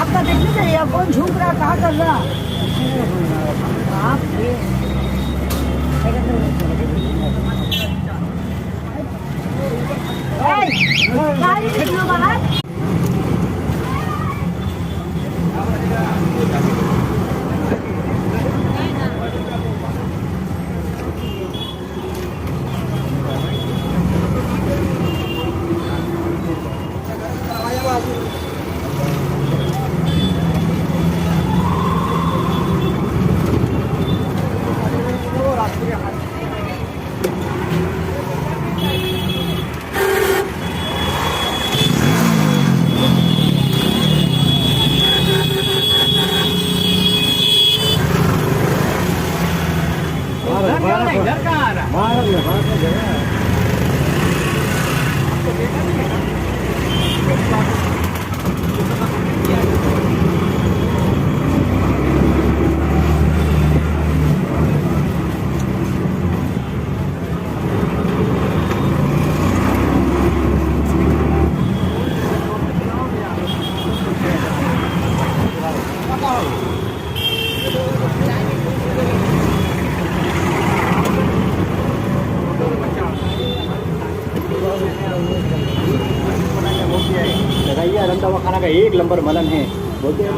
आपका देखने चाहिए कौन झूम रहा कहाँ कर रहा आप गाड़ी निकलो बाहर इधर कहाँ आ रहा लगाइए आनंद दवाखाना का 1 नंबर मलन है बोलते हैं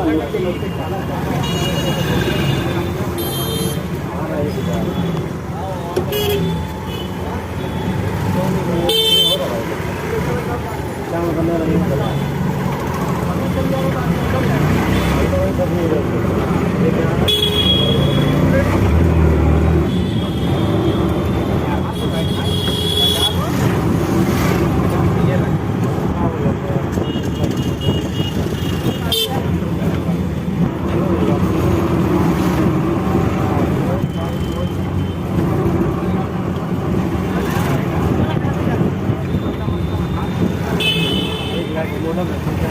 बोला